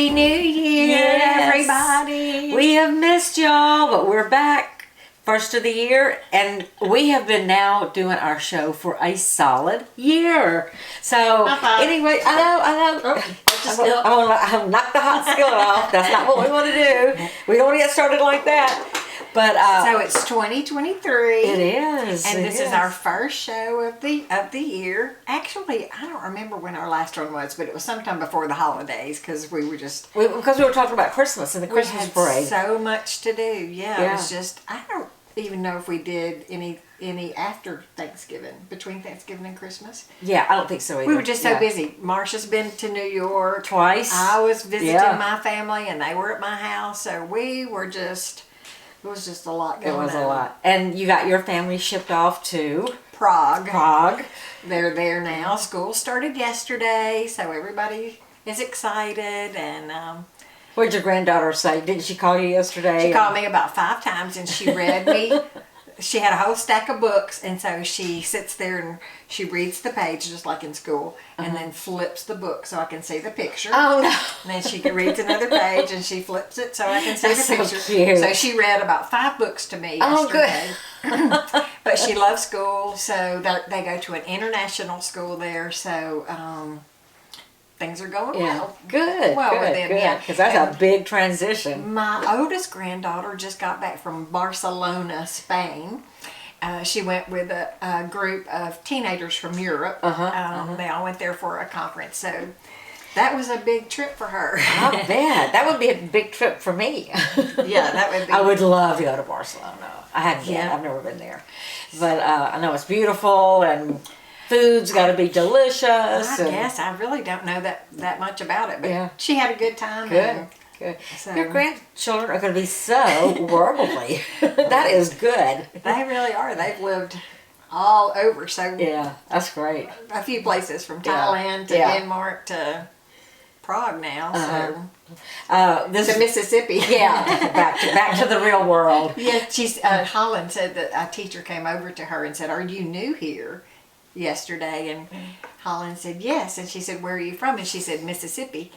Happy New Year, everybody. We have missed y'all, but we're back. First of the year, and we have been now doing our show for a solid year. So, anyway, I know. I knocked the hot skillet off. That's not what we want to do. We don't want to get started like that. But so it's 2023. It is. And this is our first show of the year. Actually, I don't remember when our last one was, but it was sometime before the holidays because we were talking about Christmas and the Christmas parade. So much to do. Yeah, it was just, I don't even know if we did any after Thanksgiving, between Thanksgiving and Christmas. Yeah, I don't think so either. We were just so busy. Marsha's been to New York twice. I was visiting my family, and they were at my house, so we were just. It was just a lot going on. It was a lot. And you got your family shipped off to Prague. They're there now. School started yesterday, so everybody is excited. And what did your granddaughter say? Didn't she call you yesterday? She called me about 5 times, and she read me. She had a whole stack of books, and so she sits there and she reads the page just like in school, and then flips the book so I can see the picture. Oh no! And then she reads another page and she flips it so I can see That's the picture. So cute. So she read about 5 books to me yesterday. Oh, good. But she loves school, so they go to an international school there. So things are going well. Good. Well, good, with them, yeah. Because that's a big transition. My oldest granddaughter just got back from Barcelona, Spain. She went with a group of teenagers from Europe. They all went there for a conference. So that was a big trip for her. I bet. That would be a big trip for me. Yeah, that would be. I would love to go to Barcelona. I haven't been. I've never been there. But I know it's beautiful and food's got to be delicious. I guess. I really don't know that much about it. But she had a good time. Good. So, your grandchildren are going to be so worldly. That is good. They really are. They've lived all over. So yeah, that's great. A few places from Thailand to Denmark to Prague now. So to Mississippi. Yeah, back to the real world. Yeah, she's Holland said that a teacher came over to her and said, "Are you new here?" yesterday, and Holland said yes, and she said, "Where are you from?" And she said, "Mississippi."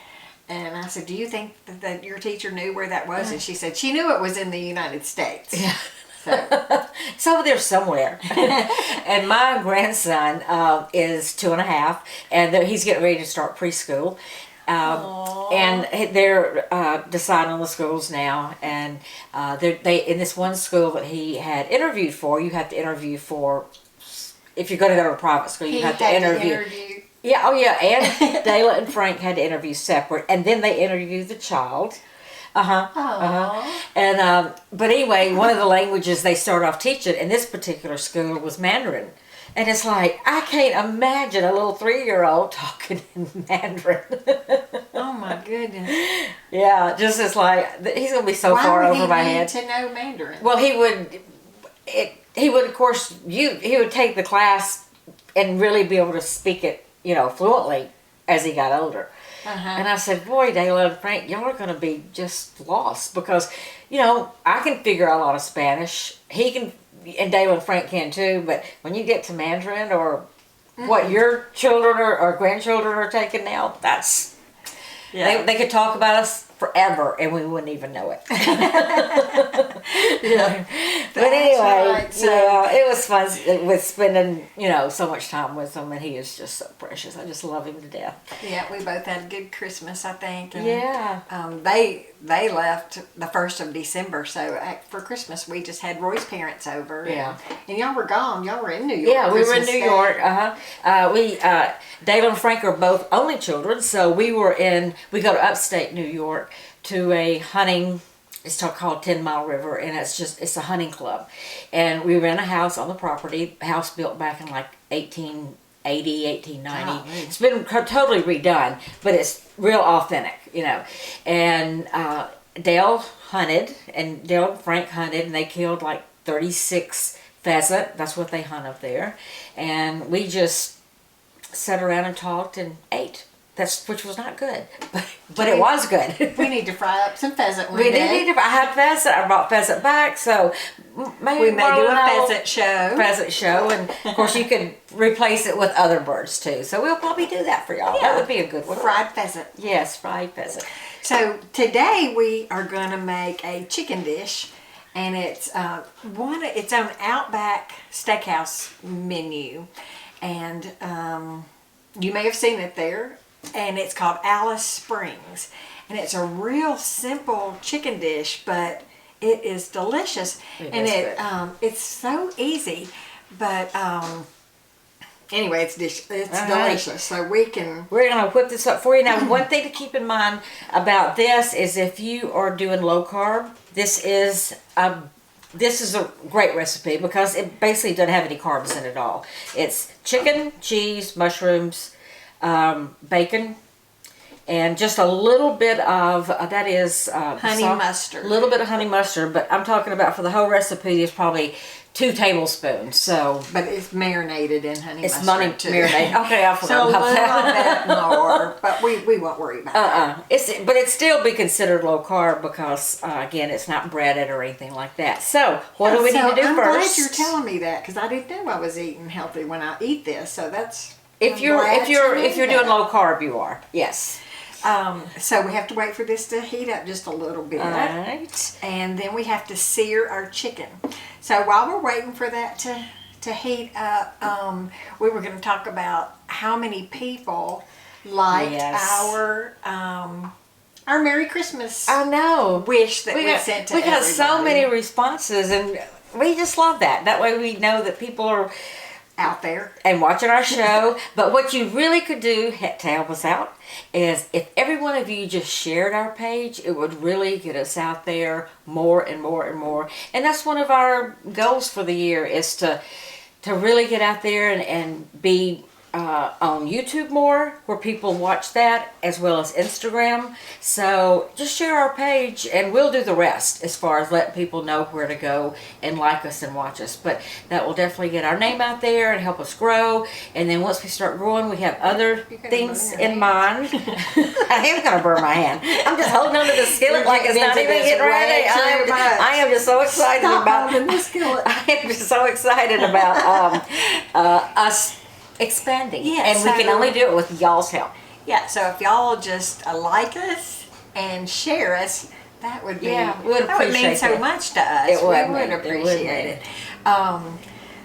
And I said, "Do you think that your teacher knew where that was?" And she said she knew it was in the United States. Yeah. So it's over there somewhere. And my grandson is 2.5, and he's getting ready to start preschool. And they're deciding on the schools now. And they in this one school that he had interviewed for, you have to interview for. If you're going to go to a private school, you have to interview. Yeah, and Dayla and Frank had to interview separate, and then they interviewed the child. And but anyway, one of the languages they started off teaching in this particular school was Mandarin, and it's like I can't imagine a little 3-year-old talking in Mandarin. Oh my goodness! Yeah, just it's like he's going to be so far over my head. To know Mandarin? Well, he would, of course, he would take the class and really be able to speak it, fluently as he got older. And I said, boy, Dayla and Frank, y'all are going to be just lost because, I can figure out a lot of Spanish. He can, and Dayla and Frank can too, but when you get to Mandarin or what your children or grandchildren are taking now, that's, they could talk about us forever and we wouldn't even know it. But anyway, right. So, it was fun with spending, so much time with him, and he is just so precious. I just love him to death. Yeah, we both had a good Christmas, I think. And, yeah. They left the 1st of December, so for Christmas we just had Roy's parents over. Yeah. And y'all were gone. Y'all were in New York. Yeah, we were in New York. Dayla and Frank are both only children, so we go to upstate New York to a hunting. It's called 10 Mile River, and it's a hunting club. And we rent a house on the property, house built back in like 1880, 1890. Oh, it's been totally redone, but it's real authentic, And Dale hunted, and Dale and Frank hunted, and they killed like 36 pheasant. That's what they hunt up there. And we just sat around and talked and ate. which was not good, but it was good. We need to fry up some pheasant one We day. did. I had pheasant. I brought pheasant back, so maybe We may do a Marlo pheasant show. Pheasant show, and of course you can replace it with other birds too. So we'll probably do that for y'all. Yeah. That would be a good one. Fried pheasant. Yes, fried pheasant. So today we are going to make a chicken dish, and it's it's on Outback Steakhouse menu, and you may have seen it there. And it's called Alice Springs, and it's a real simple chicken dish, but it is delicious. It's so easy, but anyway, it's delicious. So we're gonna whip this up for you. Now, one thing to keep in mind about this is if you are doing low carb, this is a great recipe because it basically doesn't have any carbs in it at all. It's chicken, cheese, mushrooms, bacon, and just a little bit of honey mustard. A little bit of honey mustard, but I'm talking about for the whole recipe is probably 2 tablespoons. So, but it's marinated in honey mustard. It's marinated. Okay, I forgot so about that. a little bit more, but we won't worry about that. But it still be considered low carb because again, it's not breaded or anything like that. So, what do we need to do I'm first? glad you're telling me that because I didn't know I was eating healthy when I eat this. So that's. If you're doing low carb, you are. Yes. So we have to wait for this to heat up just a little bit. All right. And then we have to sear our chicken. So while we're waiting for that to heat up, we were going to talk about how many people liked our Merry Christmas I know. wish that we sent to everybody. We got so many responses, and we just love that. That way we know that people are out there and watching our show. But what you really could do to help us out is if every one of you just shared our page, it would really get us out there more and more and more. And that's one of our goals for the year is to really get out there and be on YouTube more, where people watch that, as well as Instagram. So just share our page and we'll do the rest as far as letting people know where to go and like us and watch us. But that will definitely get our name out there and help us grow. And then once we start growing, we have other things in mind. I am going to burn my hand. I'm just holding onto the skillet like it's not even getting ready. I am just so excited about the skillet. I am just so excited about us expanding. Yeah, and we can only do it with y'all's help. Yeah, so if y'all just like us and share us, that would be Yeah, we would that would mean appreciate so it. much to us. It would, we would it would, appreciate it.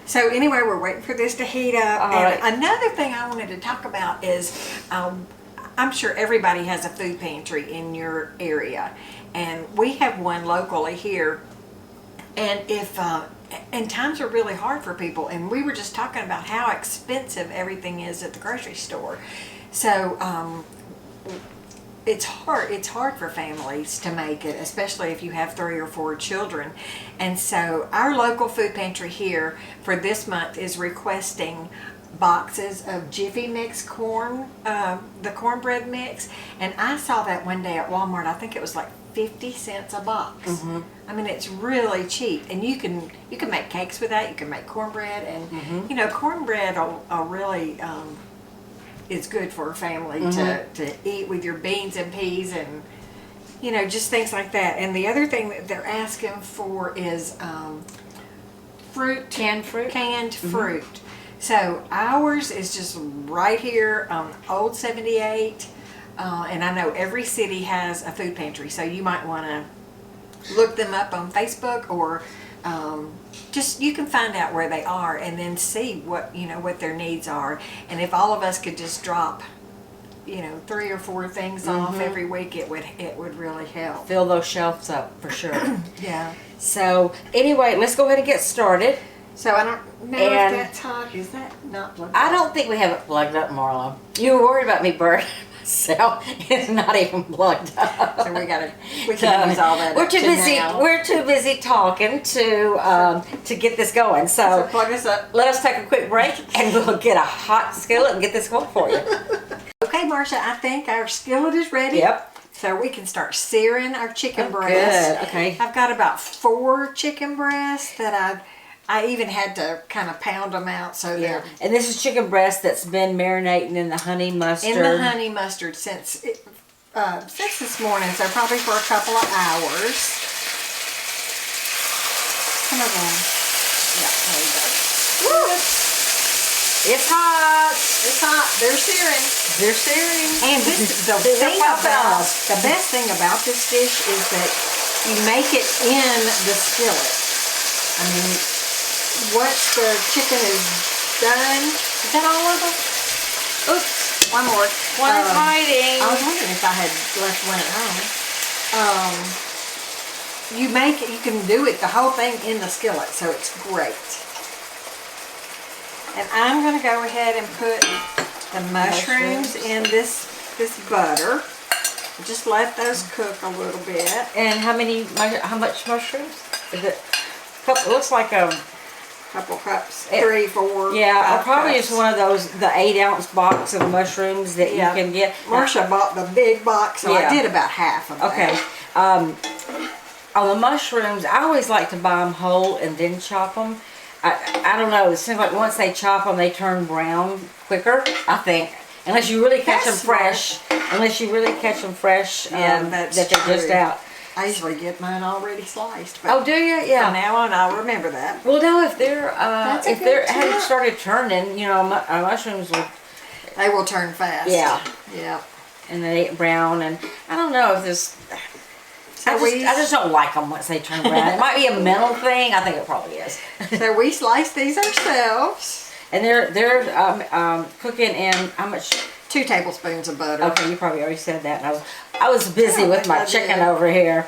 So anyway, we're waiting for this to heat up. All and right. another thing I wanted to talk about is I'm sure everybody has a food pantry in your area, and we have one locally here. And if and times are really hard for people, and we were just talking about how expensive everything is at the grocery store. So it's hard for families to make it, especially if you have 3 or 4 children. And so our local food pantry here for this month is requesting boxes of Jiffy Mix corn, the cornbread mix. And I saw that one day at Walmart. I think it was like 50 cents a box. Mm-hmm. I mean, it's really cheap, and you can make cakes with that. You can make cornbread, and you know, cornbread will really is good for a family to eat with your beans and peas, and you know, just things like that. And the other thing that they're asking for is fruit, Canned fruit. So ours is just right here on Old 78. And I know every city has a food pantry, so you might want to look them up on Facebook, or just you can find out where they are and then see what their needs are. And if all of us could just drop 3 or 4 things off every week, it would really help. Fill those shelves up for sure. Yeah. So anyway, let's go ahead and get started. So I don't know if that's hot. Is that not plugged up? I don't think we have it plugged up, Marlo. You were worried about me burning myself. It's not even plugged up. So we can use all that. We're up too to busy. now. We're too busy talking to get this going. So So plug us up. let us take a quick break, and we'll get a hot skillet and get this going for you. Okay, Marcia, I think our skillet is ready. Yep. So we can start searing our chicken Oh, breasts. good. Okay. I've got about 4 chicken breasts that I even had to kind of pound them out so they're And this is chicken breast that's been marinating in the honey mustard. in the honey mustard since this morning, so probably for a couple of hours. Come on. Yeah, there you go. Woo! It's hot. It's hot. They're searing. They're searing. And this, the best thing about this dish is that you make it in the skillet. I mean, once the chicken is done, is that all of them? Oops, one more. One is hiding. I was wondering if I had left one at home. You make it, you can do it, the whole thing in the skillet, so it's great. And I'm going to go ahead and put the mushrooms in this butter. Just let those cook a little bit. And how much mushrooms? Is it? It looks like a couple cups, 3, 4. Yeah, five probably cups. just one of those, the 8-ounce box of mushrooms that you can get. Marcia bought the big box, so I did about half of that. Okay. On the mushrooms, I always like to buy them whole and then chop them. I don't know, it seems like once they chop them, they turn brown quicker, I think. Unless you really catch them fresh. Unless you really catch them fresh, that's that they're just out. I usually get mine already sliced. But Oh, do you? Yeah. from now on, I'll remember that. Well, no, if they're good hadn't tip. started turning, mushrooms will. They will turn fast. Yeah. Yeah. And they get brown, and I don't know if this. So I just don't like them once they turn brown. It might be a mental thing. I think it probably is. So we slice these ourselves. And they're cooking in how much? 2 tablespoons of butter. Okay, you probably already said that. And I was busy with my I chicken did. over here.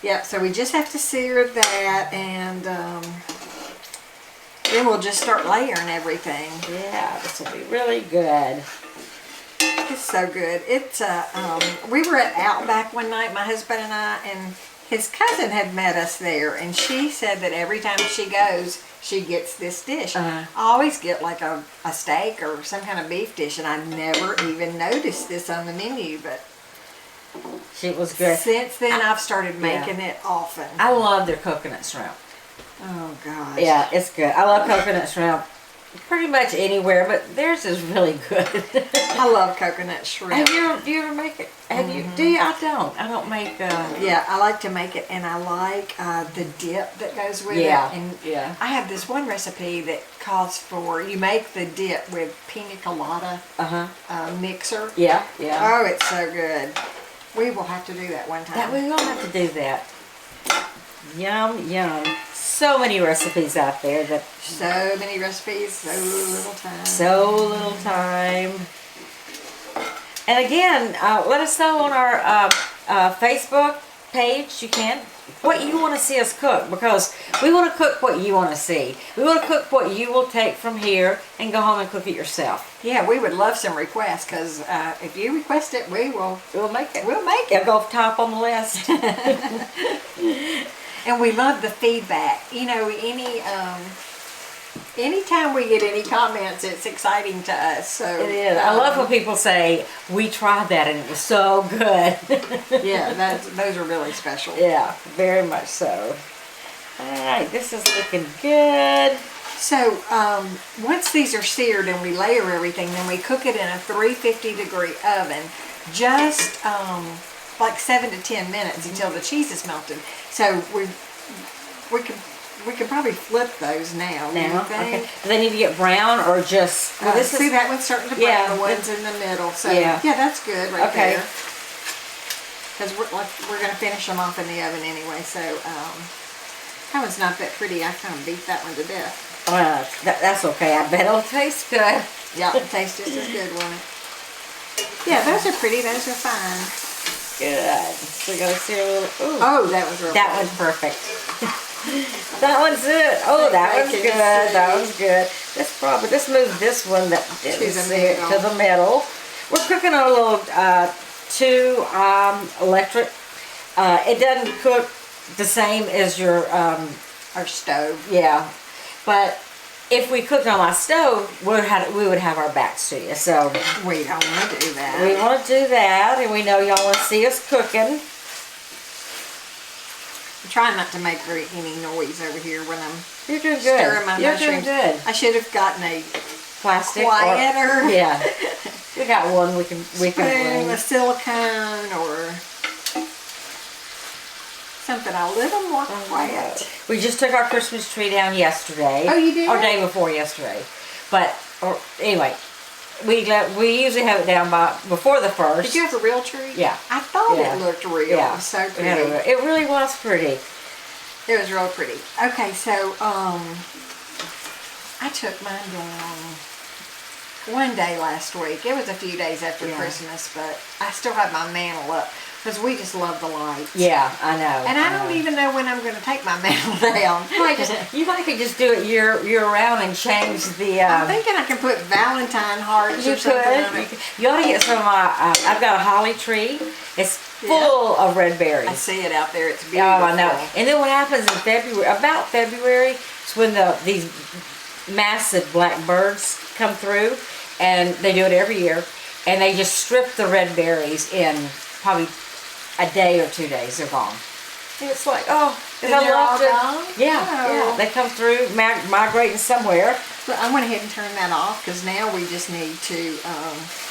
Yep, so we just have to sear that, and then we'll just start layering everything. Yeah, this will be really good. It's so good. It's we were at Outback one night, my husband and I, and his cousin had met us there, and she said that every time she goes, she gets this dish. I always get like a steak or some kind of beef dish, and I never even noticed this on the menu, but She was good. since then I've started making it often. I love their coconut shrimp. Oh gosh. Yeah, it's good. I love coconut shrimp pretty much anywhere, but theirs is really good. I love coconut shrimp. Do you ever make it? Have you? Do you? I don't make. Yeah, I like to make it, and I like the dip that goes with it. And I have this one recipe that calls for, you make the dip with pina colada mixer. Yeah. Oh, it's so good. We will have to do that one time. We will have to do that. Yum, yum. So many recipes out there that. So many recipes, so little time. So little time. And again, let us know on our Facebook page, you can, what you want to see us cook, because we want to cook what you want to see. We want to cook what you will take from here and go home and cook it yourself. Yeah, we would love some requests, because if you request it, we'll make it. We'll make it. It'll go top on the list. And we love the feedback. Anytime we get any comments, it's exciting to us. So it is. I love when people say, we tried that and it was so good. Yeah, those are really special. Yeah, very much so. All right, this is looking good. So once these are seared and we layer everything, then we cook it in a 350-degree oven, just like 7 to 10 minutes until the cheese is melted. So we can probably flip those now. Okay. Do they need to get brown or just? Well, see that one's starting to brown. Yeah, the one's in the middle. So yeah, that's good right there. Because we're going to finish them off in the oven anyway. So that one's not that pretty. I kind of beat that one to death. That's okay. I bet it'll taste good. Yeah, it tastes just as good, won't it? Yeah, those are pretty. Those are fine. Good. So we got to see a little. Ooh. Oh, that was real That good. one's perfect. That one's it. Oh, that one's good. That one's good. Let's move this one that didn't see it to the middle. We're cooking on a little 2 electric. It doesn't cook the same as your our stove. Yeah, but if we cooked on my stove, we would have our backs to you. So we don't want to do that. We want to do that, and we know y'all want to see us cooking. I'm trying not to make any noise over here when I'm You're doing good. stirring my You're mushrooms. doing good. I should have gotten a Plastic. quieter Yeah. We got one we can spoon, bring. a silicone, or something a little more quiet. We just took our Christmas tree down yesterday. Oh, you did? Or day before yesterday. But anyway, we usually have it down before the 1st. Did you have a real tree? Yeah. I thought Yeah. it looked real. Yeah. It was so It pretty. it really was pretty. It was real pretty. Okay, so I took mine down one day last week. It was a few days after Christmas, but I still have my mantle up because we just love the lights. Yeah, I know. And I don't even know when I'm going to take my mantle down. You might could just do it year round and change the. I'm thinking I can put Valentine hearts You or something on could. it. You ought to get some of my. I've got a holly tree. It's full of red berries. I see it out there. It's beautiful. Oh, I know. And then what happens in February? About February, it's when these massive black birds come through, and they do it every year, and they just strip the red berries in probably a day or 2 days. They're gone. And it's like, oh, And they're all gone? Yeah, Oh. yeah. They come through, migrating somewhere. Well, I went ahead and turned that off because now we just need to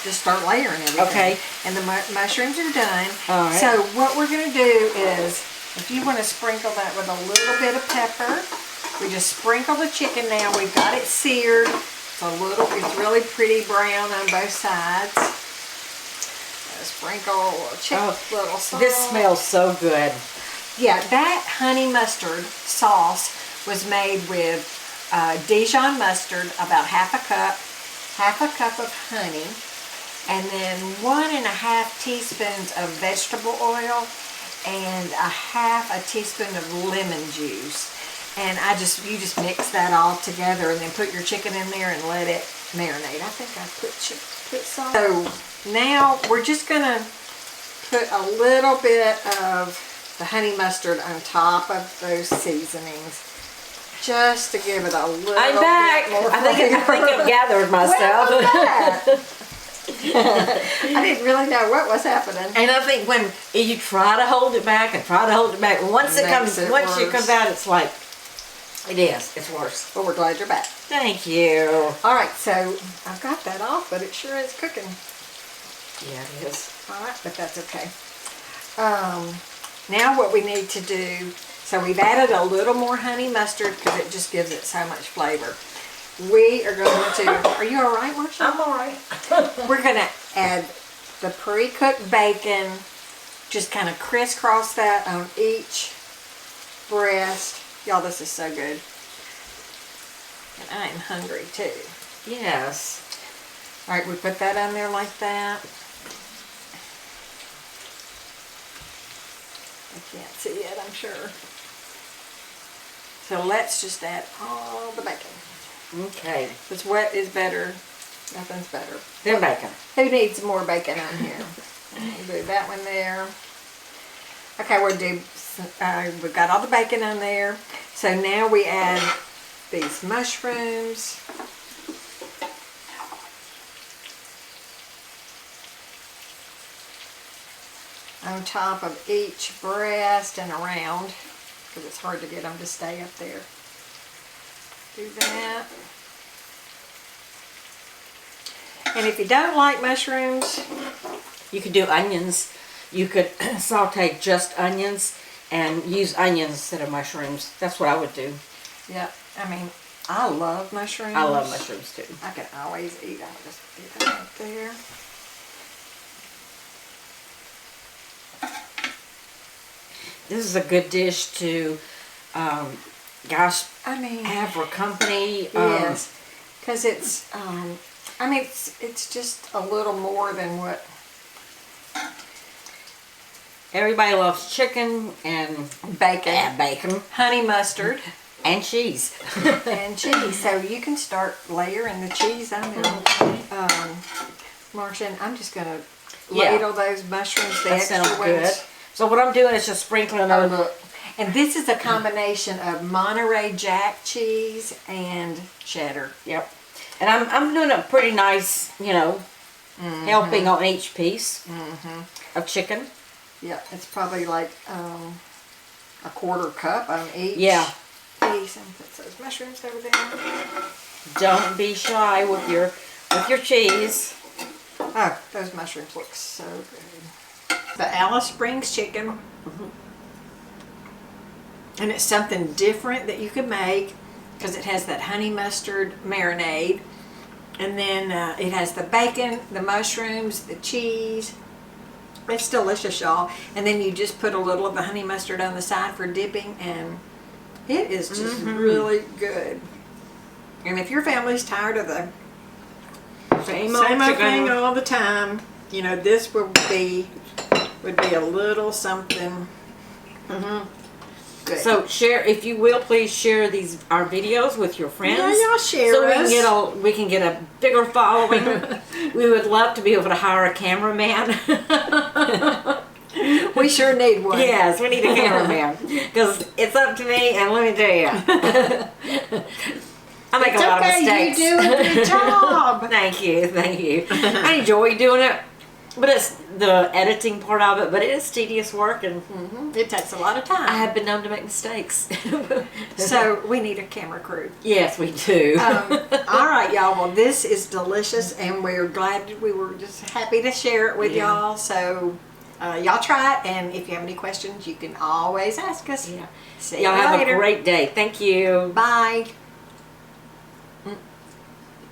just start layering everything. Okay. And the mushrooms are done. All right. So what we're going to do is, if you want to sprinkle that with a little bit of pepper, we just sprinkle the chicken now. We've got it seared. It's really pretty brown on both sides. Sprinkle a little salt. This smells so good. Yeah, that honey mustard sauce was made with Dijon mustard, about half a cup of honey, and then 1.5 teaspoons of vegetable oil, and a half a teaspoon of lemon juice. And you just mix that all together, and then put your chicken in there and let it marinate. I think I put salt. So now we're just gonna put a little bit of the honey mustard on top of those seasonings, just to give it a little I'm back. bit more I think I've gathered myself. I didn't really know what was happening. And I think when you try to hold it back and try to hold it back, once it comes out, it's like it's worse. Well, we're glad you're back. Thank you. All right, so I've got that off, but it sure is cooking. Yeah, it is. All right, but that's okay. Now what we need to do, so we've added a little more honey mustard because it just gives it so much flavor. We are going to, are you all right, Marcia? I'm all right. We're going to add the pre-cooked bacon, just kind of crisscross that on each breast. Y'all, this is so good. And I am hungry too. Yes. All right, we put that on there like that. I can't see it, I'm sure. So let's just add all the bacon. Okay. Because wet is better. Nothing's better. Then bacon. Who needs more bacon on here? We'll do that one there. Okay, we'll do, we've got all the bacon on there. So now we add these mushrooms. On top of each breast and around, because it's hard to get them to stay up there. Do that. And if you don't like mushrooms, you could do onions. You could saute just onions and use onions instead of mushrooms. That's what I would do. yeah, I mean, I love mushrooms. I love mushrooms too. I can always eat. I'll just do that right there. This is a good dish to, gosh, I mean, have for company. yes, because it's, I mean, it's just a little more than what. Everybody loves chicken and Bacon, honey mustard, and cheese. and cheese. So you can start layering the cheese on there. Marcia, and I'm just going to ladle those mushrooms, the That extra sounds ones. good. So what I'm doing is just sprinkling Oh, over. look. And this is a combination of Monterey Jack cheese and cheddar. Yep. And I'm doing a pretty nice, helping on each piece of chicken. Yeah, it's probably like a quarter cup on each piece, and put those mushrooms over there. Don't be shy with your cheese. Oh, those mushrooms look so good. The Alice Springs chicken. And it's something different that you can make because it has that honey mustard marinade. And then it has the bacon, the mushrooms, the cheese. It's delicious, y'all. And then you just put a little of the honey mustard on the side for dipping, and it is just really good. And if your family's tired of the same old thing all the time, you know, this would be a little something. Good. So share, if you will, please share our videos with your friends. Yeah, y'all share so we can get a bigger following. We would love to be able to hire a cameraman. We sure need one. Yes, we need a cameraman because it's up to me, and let me tell you, I make a lot of mistakes. You do a good job. Thank you. I enjoy doing it. But it's the editing part of it, but it is tedious work, and it takes a lot of time. I have been known to make mistakes. So we need a camera crew. Yes, we do. All right, y'all. Well, this is delicious, and we're glad we were just happy to share it with y'all. So y'all try it, and if you have any questions, you can always ask us. Yeah. See y'all you have later. a great day. Thank you. Bye.